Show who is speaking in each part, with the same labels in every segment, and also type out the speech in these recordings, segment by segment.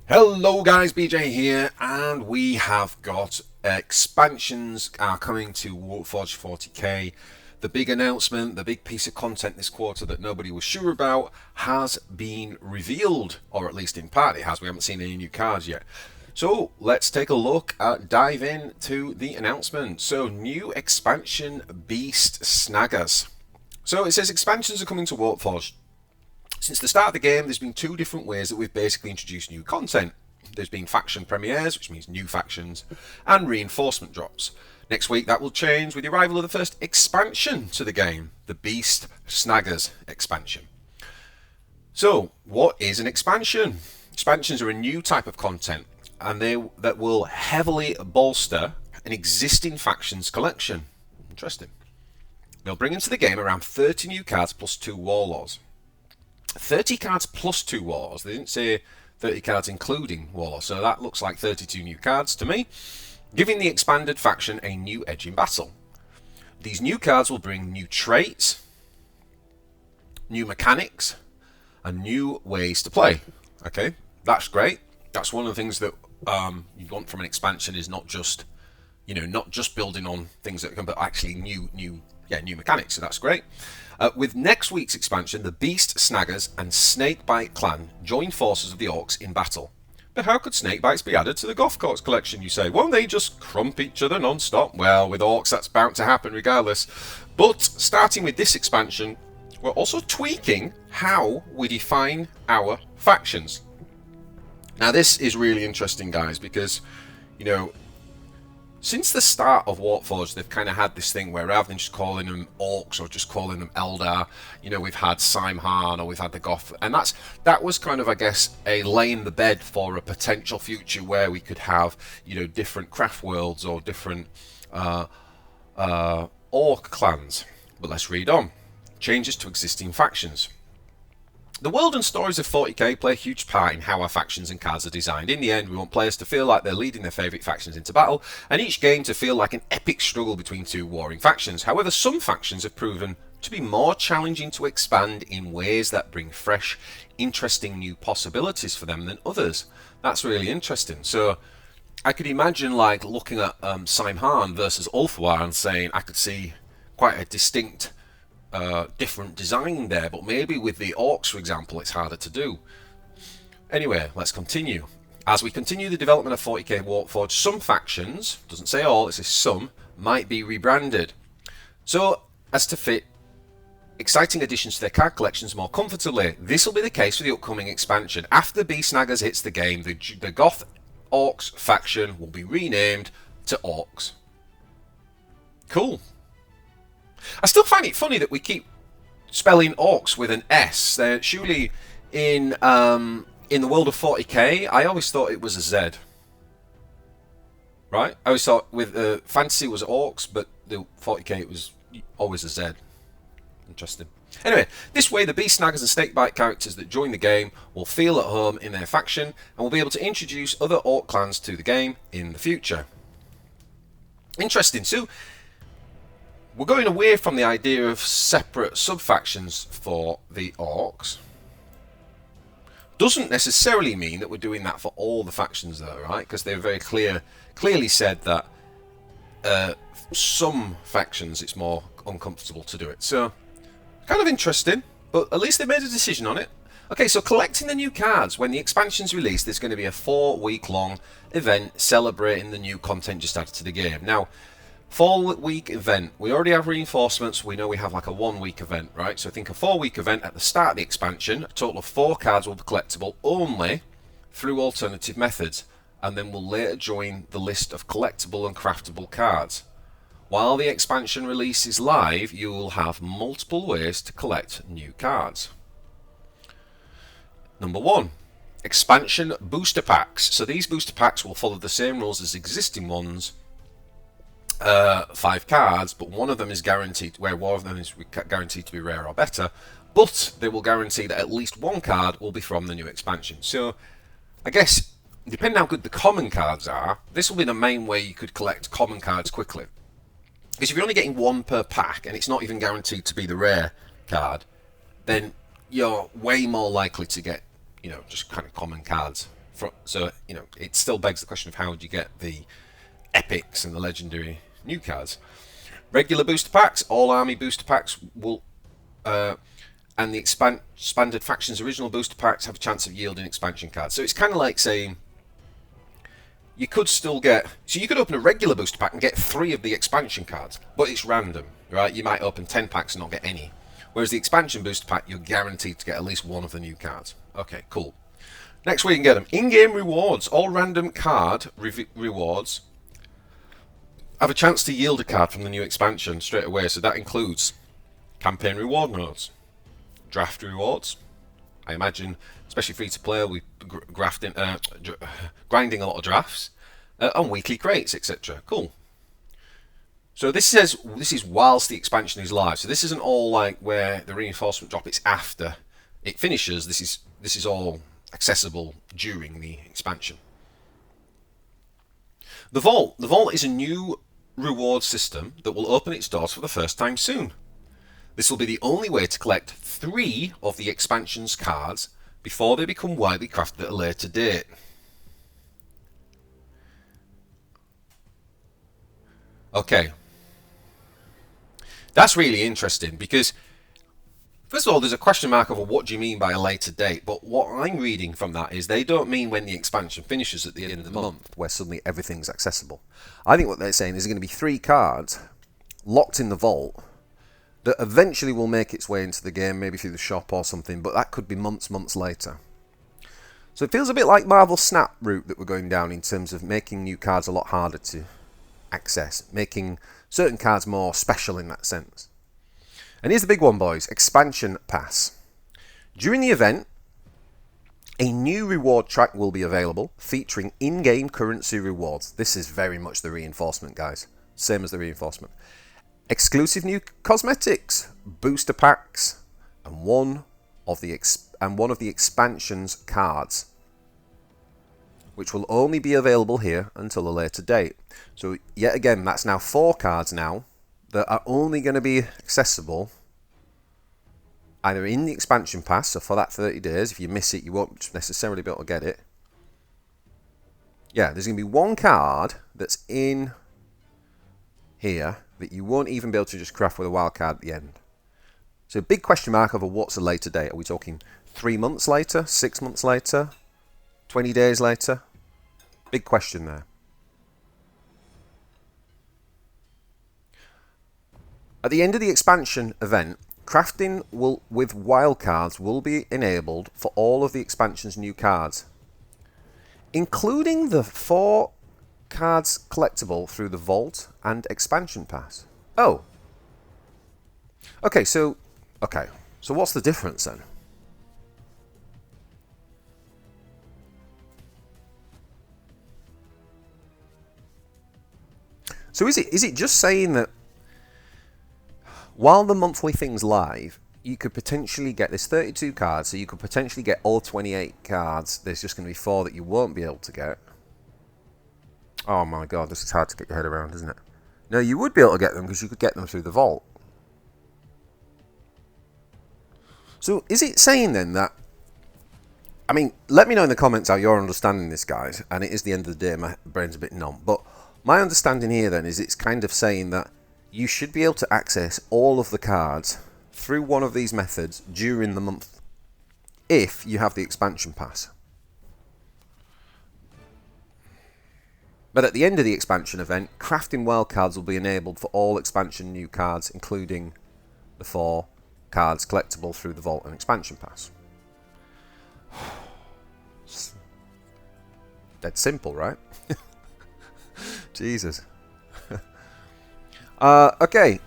Speaker 1: Hello guys, BJ here, and we have got expansions are coming to Warpforge 40k. The big announcement, the big piece of content this quarter that nobody was sure about has been revealed, or at least in part it has. We haven't seen any new cards yet. So let's take a look at dive into the announcement. So new expansion Beast Snaggas. So it says expansions are coming to Warpforge. Since the start of the game, there's been two different ways that we've basically introduced new content. There's been faction premieres, which means new factions, and reinforcement drops. Next week, that will change with the arrival of the first expansion to the game, the Beast Snaggas expansion. So, what is an expansion? Expansions are a new type of content, and that will heavily bolster an existing factions collection. Interesting. They'll bring into the game around 30 new cards plus 2 warlords. 30 cards plus 2 warlords. They didn't say 30 cards including warlords, so that looks like 32 new cards to me, giving the expanded faction a new edge in battle. These new cards will bring new traits, new mechanics, and new ways to play. Okay, that's great. That's one of the things that you want from an expansion, is not just, not just building on things that can, but actually new mechanics. So that's great. With next week's expansion, the Beast Snaggas and Snakebite clan join forces of the Orcs in battle. But how could Snakebites be added to the Gothcorks collection, you say? Won't they just crump each other non-stop? Well, with Orcs that's bound to happen regardless. But starting with this expansion, we're also tweaking how we define our factions. Now this is really interesting, guys, because, since the start of Warpforge, they've kind of had this thing where rather than just calling them Orcs or just calling them Eldar, we've had Simhan or we've had the Goth, and that was kind of, I guess, a laying the bed for a potential future where we could have, different craft worlds or different Orc clans. But let's read on. Changes to existing factions. The world and stories of 40k play a huge part in how our factions and cards are designed. In the end, we want players to feel like they're leading their favourite factions into battle, and each game to feel like an epic struggle between two warring factions. However, some factions have proven to be more challenging to expand in ways that bring fresh, interesting new possibilities for them than others. That's really interesting. So I could imagine looking at Simhan versus Ulthwar and saying I could see quite a distinct different design there, but maybe with the Orcs, for example, it's harder to do. Anyway, let's continue. As we continue the development of 40k Warpforge, some factions, doesn't say all, it says some, might be rebranded, so as to fit exciting additions to their card collections more comfortably. This will be the case for the upcoming expansion. After Beast Snaggas hits the game, the Goth Orcs faction will be renamed to Orcs. Cool. I still find it funny that we keep spelling Orcs with an S. They're surely in the world of 40k. I always thought it was a Z. Right? I always thought with fantasy was Orcs, but the 40k it was always a Z. Interesting. Anyway, this way the Beast Snaggers and Snakebite characters that join the game will feel at home in their faction and will be able to introduce other Orc clans to the game in the future. Interesting. So we're going away from the idea of separate sub-factions for the Orcs. Doesn't necessarily mean that we're doing that for all the factions though, right? Because they're very clearly said that some factions it's more uncomfortable to do it. So, kind of interesting, but at least they made a decision on it. Okay, so collecting the new cards. When the expansion's released, there's going to be a 4-week-long event celebrating the new content just added to the game. Now, 4-week event. We already have reinforcements. We know we have like a 1-week event, right? So think a 4-week event at the start of the expansion. A total of 4 cards will be collectible only through alternative methods, and then will later join the list of collectible and craftable cards. While the expansion release is live, you will have multiple ways to collect new cards. Number 1, expansion booster packs. So these booster packs will follow the same rules as existing ones. 5 cards, but one of them is guaranteed, where one of them is guaranteed to be rare or better, but they will guarantee that at least one card will be from the new expansion. So I guess depending how good the common cards are, this will be the main way you could collect common cards quickly, because if you're only getting 1 per pack and it's not even guaranteed to be the rare card, then you're way more likely to get, just kind of common cards So, you know, it still begs the question of how do you get the epics and the legendary new cards. Regular booster packs, all army booster packs will, and the expanded factions original booster packs have a chance of yielding expansion cards. So it's kind of like saying you could still get, so you could open a regular booster pack and get 3 of the expansion cards, but it's random, right? You might open 10 packs and not get any. Whereas the expansion booster pack, you're guaranteed to get at least 1 of the new cards. Okay, cool. Next way you can get them. In-game rewards. All random card rewards have a chance to yield a card from the new expansion straight away. So that includes campaign reward nodes, draft rewards. I imagine, especially free-to-play, we grinding a lot of drafts, and weekly crates, etc. Cool. So this says this is whilst the expansion is live. So this isn't all like where the reinforcement drop. It's after it finishes. This is all accessible during the expansion. The Vault. The Vault is a new reward system that will open its doors for the first time soon. This will be the only way to collect 3 of the expansion's cards before they become widely crafted at a later date. Okay. That's really interesting because, first of all, there's a question mark over what do you mean by a later date, but what I'm reading from that is they don't mean when the expansion finishes at the end of the month, where suddenly everything's accessible. I think what they're saying is there's going to be 3 cards locked in the vault that eventually will make its way into the game, maybe through the shop or something, but that could be months later. So it feels a bit like Marvel Snap route that we're going down in terms of making new cards a lot harder to access, making certain cards more special in that sense. And here's the big one, boys. Expansion Pass. During the event, a new reward track will be available, featuring in-game currency rewards. This is very much the reinforcement, guys. Same as the reinforcement. Exclusive new cosmetics, booster packs, and one of the expansion's cards, which will only be available here until a later date. So yet again, that's now 4 cards now that are only going to be accessible either in the expansion pass, so for that 30 days. If you miss it, you won't necessarily be able to get it. Yeah, there's going to be 1 card that's in here that you won't even be able to just craft with a wild card at the end. So a big question mark over what's a later date. Are we talking 3 months later, 6 months later, 20 days later? Big question there. At the end of the expansion event, crafting with wildcards will be enabled for all of the expansion's new cards, including the 4 cards collectible through the Vault and Expansion Pass. Oh. Okay, so what's the difference then? So is it just saying that while the monthly thing's live, you could potentially get this 32 cards, so you could potentially get all 28 cards. There's just going to be 4 that you won't be able to get. Oh my god, this is hard to get your head around, isn't it? No, you would be able to get them because you could get them through the vault. So is it saying then that, I mean, let me know in the comments how you're understanding this, guys, and it is the end of the day, my brain's a bit numb, but my understanding here then is it's kind of saying that you should be able to access all of the cards through one of these methods during the month if you have the expansion pass. But at the end of the expansion event, crafting wildcards will be enabled for all expansion new cards, including the 4 cards collectible through the Vault and Expansion Pass. Dead simple, right? Jesus. Okay.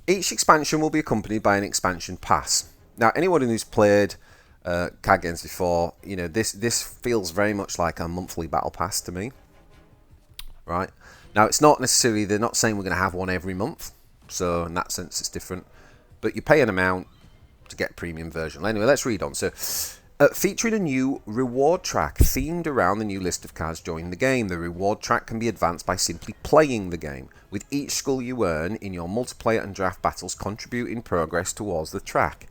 Speaker 1: Each expansion will be accompanied by an expansion pass. Now, anyone who's played card games before, you know, this feels very much like a monthly battle pass to me. Right? Now, it's not necessarily, they're not saying we're going to have one every month, so in that sense it's different, but you pay an amount to get a premium version. Anyway, let's read on. So, featuring a new reward track themed around the new list of cards joining the game. The reward track can be advanced by simply playing the game, with each skull you earn in your multiplayer and draft battles contributing progress towards the track.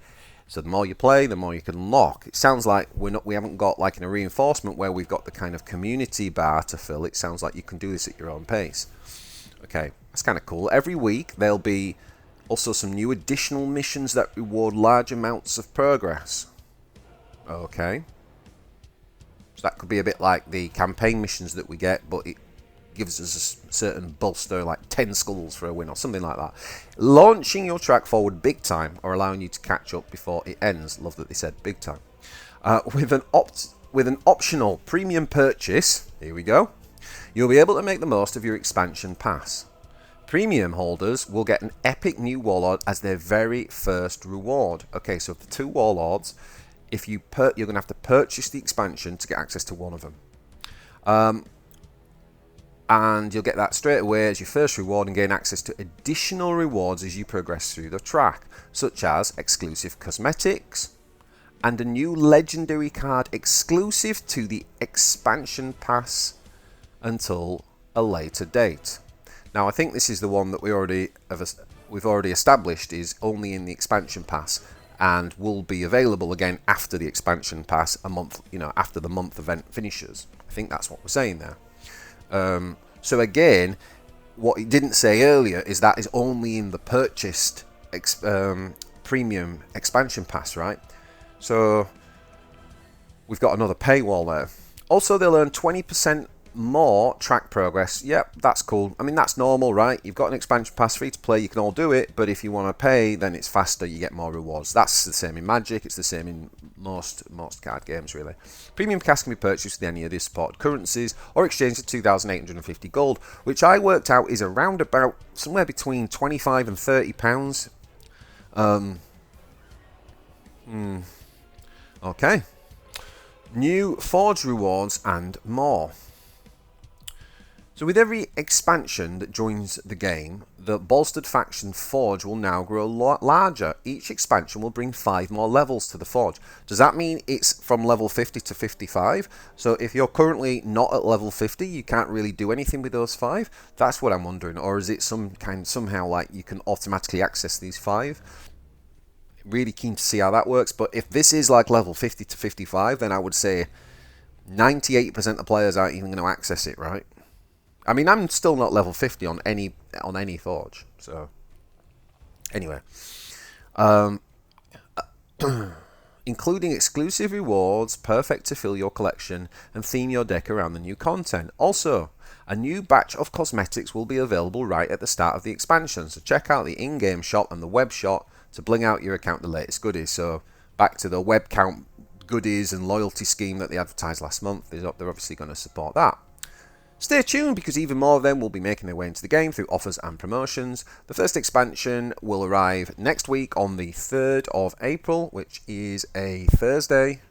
Speaker 1: So the more you play, the more you can unlock. It sounds like we haven't got like in a reinforcement where we've got the kind of community bar to fill. It sounds like you can do this at your own pace. Okay, that's kind of cool. Every week there'll be also some new additional missions that reward large amounts of progress. Okay. So that could be a bit like the campaign missions that we get, but it gives us a certain bolster, like 10 skulls for a win or something like that. Launching your track forward big time, or allowing you to catch up before it ends. Love that they said big time. With an optional premium purchase, here we go, you'll be able to make the most of your expansion pass. Premium holders will get an epic new warlord as their very first reward. Okay, so for 2 warlords, if you're going to have to purchase the expansion to get access to one of them. And you'll get that straight away as your first reward and gain access to additional rewards as you progress through the track, such as exclusive cosmetics and a new legendary card exclusive to the expansion pass until a later date. Now I think this is the one that we've already established is only in the expansion pass and will be available again after the expansion pass, a month, after the month event finishes. I think that's what we're saying there. So again, what it didn't say earlier is that is only in the purchased premium expansion pass, right? So we've got another paywall there. Also, they'll earn 20% more track progress. Yep, that's cool. I mean, that's normal, right? You've got an expansion pass, free to play, you can all do it, but if you want to pay, then it's faster, you get more rewards. That's the same in Magic, it's the same in most card games, really. Premium cash can be purchased with any of the supported currencies or exchanged at 2,850 gold, which I worked out is around about somewhere between 25 and 30 pounds. Okay. New Forge rewards and more. So with every expansion that joins the game, the bolstered faction Forge will now grow a lot larger. Each expansion will bring 5 more levels to the Forge. Does that mean it's from level 50 to 55? So if you're currently not at level 50, you can't really do anything with those 5? That's what I'm wondering. Or is it somehow like you can automatically access these 5? Really keen to see how that works. But if this is like level 50 to 55, then I would say 98% of players aren't even going to access it, right? I mean, I'm still not level 50 on any Forge, so anyway, including exclusive rewards, perfect to fill your collection and theme your deck around the new content. Also, a new batch of cosmetics will be available right at the start of the expansion, so check out the in-game shop and the web shop to bling out your account the latest goodies. So back to the web count goodies and loyalty scheme that they advertised last month, they're obviously going to support that. Stay tuned because even more of them will be making their way into the game through offers and promotions. The first expansion will arrive next week on the 3rd of April, which is a Thursday.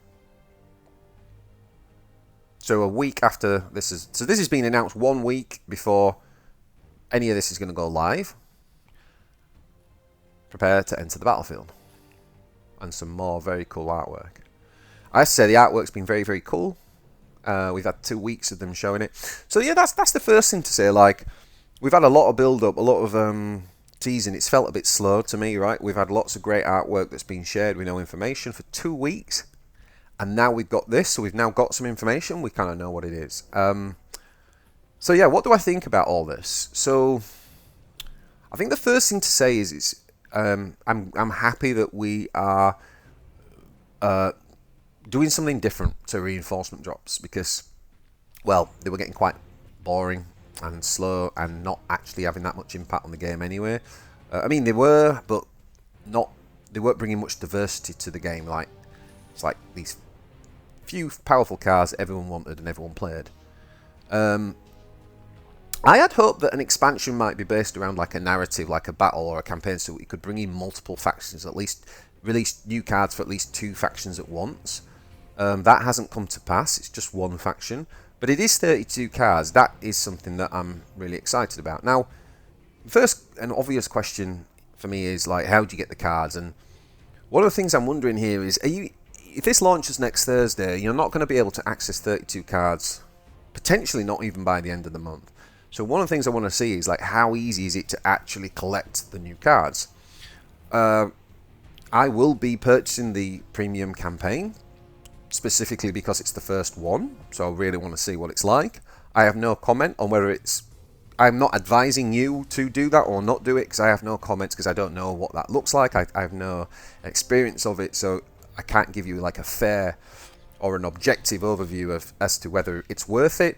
Speaker 1: So a week after this is... So this has been announced 1 week before any of this is going to go live. Prepare to enter the battlefield. And some more very cool artwork. I have to say the artwork's been very, very cool. We've had 2 weeks of them showing it. So yeah, that's the first thing to say. Like, we've had a lot of build-up, a lot of teasing. It's felt a bit slow to me, right? We've had lots of great artwork that's been shared with no information for 2 weeks. And now we've got this, so we've now got some information. We kind of know what it is. So yeah, what do I think about all this? So I think the first thing to say is I'm happy that we are doing something different to reinforcement drops because, well, they were getting quite boring and slow and not actually having that much impact on the game anyway. I mean, they were, but they weren't bringing much diversity to the game. Like, it's like these few powerful cards that everyone wanted and everyone played. I had hoped that an expansion might be based around like a narrative, like a battle or a campaign, so we could bring in multiple factions, at least release new cards for at least 2 factions at once. That hasn't come to pass, it's just 1 faction. But it is 32 cards, that is something that I'm really excited about. Now, first and obvious question for me is, like, how do you get the cards? And one of the things I'm wondering here is, if this launches next Thursday, you're not going to be able to access 32 cards, potentially not even by the end of the month. So one of the things I want to see is, like, how easy is it to actually collect the new cards? I will be purchasing the premium campaign, specifically because it's the first one, so I really want to see what it's like. I have no comment on whether it's... I'm not advising you to do that or not do it, because I have no comments, because I don't know what that looks like. I have no experience of it, so I can't give you like a fair or an objective overview of as to whether it's worth it.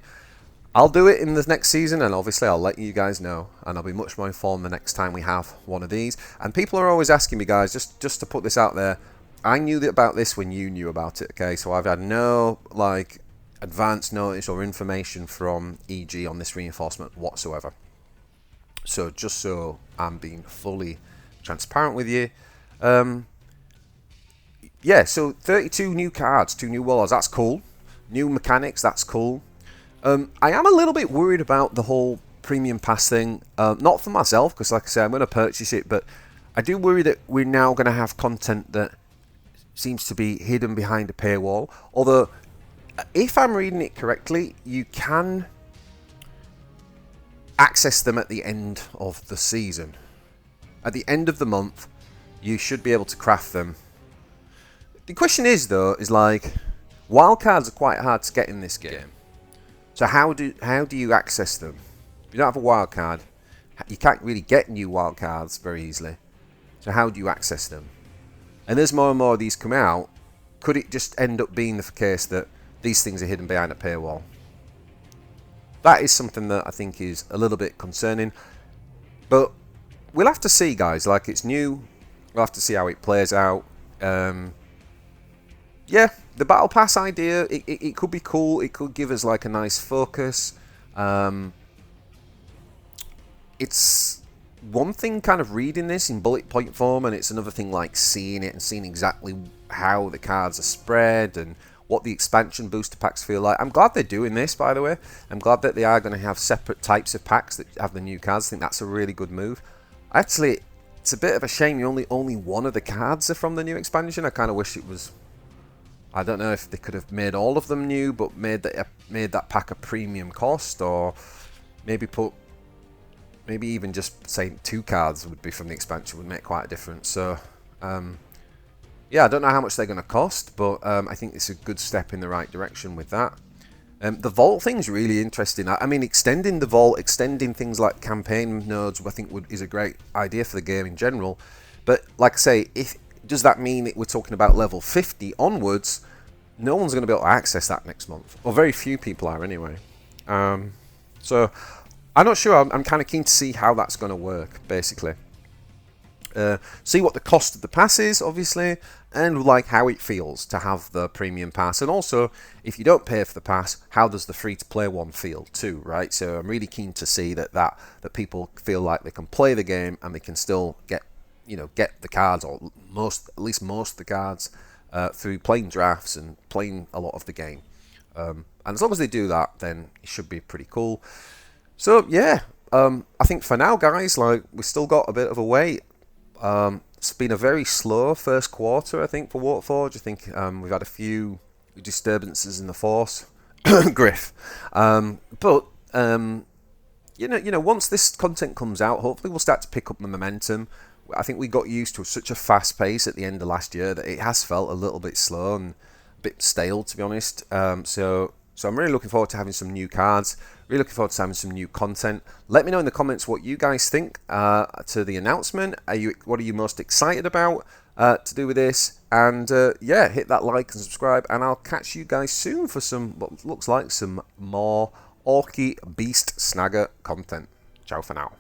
Speaker 1: I'll do it in the next season, and obviously I'll let you guys know, and I'll be much more informed the next time we have one of these. And people are always asking me, guys, just to put this out there, I knew about this when you knew about it, okay? So I've had no like advance notice or information from EG on this reinforcement whatsoever. So just so I'm being fully transparent with you, yeah, so 32 new cards, 2 new warlords, that's cool. New mechanics, that's cool. I am a little bit worried about the whole premium pass thing. Not for myself, because like I said, I'm going to purchase it, but I do worry that we're now going to have content that seems to be hidden behind a paywall. Although, if I'm reading it correctly, you can access them at the end of the season. At the end of the month, you should be able to craft them. The question is, though, is like, wildcards are quite hard to get in this game. So how do you access them? If you don't have a wildcard, you can't really get new wildcards very easily. So how do you access them? And as more and more of these come out, could it just end up being the case that these things are hidden behind a paywall? That is something that I think is a little bit concerning. But we'll have to see, guys. Like, it's new. We'll have to see how it plays out. Yeah, the Battle Pass idea, it could be cool. It could give us like a nice focus. It's one thing kind of reading this in bullet point form, and it's another thing like seeing it and seeing exactly how the cards are spread and what the expansion booster packs feel like. I'm glad they're doing this, by the way. I'm glad that they are going to have separate types of packs that have the new cards. I think that's a really good move. Actually, it's a bit of a shame only one of the cards are from the new expansion. I kind of wish it was... I don't know if they could have made all of them new, but made that pack a premium cost, or maybe even just say 2 cards would be from the expansion would make quite a difference. So yeah, I don't know how much they're going to cost, but I think it's a good step in the right direction with that. The vault thing's really interesting. I mean, extending the vault, extending things like campaign nodes, I think is a great idea for the game in general. But like I say, does that mean that we're talking about level 50 onwards? No one's going to be able to access that next month, or very few people are anyway. So I'm not sure. I'm kind of keen to see how that's going to work, basically. See what the cost of the pass is, obviously, and like how it feels to have the premium pass. And also, if you don't pay for the pass, how does the free-to-play one feel too, right? So I'm really keen to see that people feel like they can play the game and they can still get the cards, or at least most of the cards, through playing drafts and playing a lot of the game. And as long as they do that, then it should be pretty cool. So yeah, I think for now, guys, like, we've still got a bit of a wait. It's been a very slow first quarter, I think, for Warpforge. I think we've had a few disturbances in the force, Griff. But once this content comes out, hopefully we'll start to pick up the momentum. I think we got used to such a fast pace at the end of last year that it has felt a little bit slow and a bit stale, to be honest. So I'm really looking forward to having some new cards. Really looking forward to having some new content. Let me know in the comments what you guys think to the announcement. What are you most excited about to do with this? And yeah, hit that like and subscribe, and I'll catch you guys soon for some what looks like some more Orky Beast Snagga content. Ciao for now.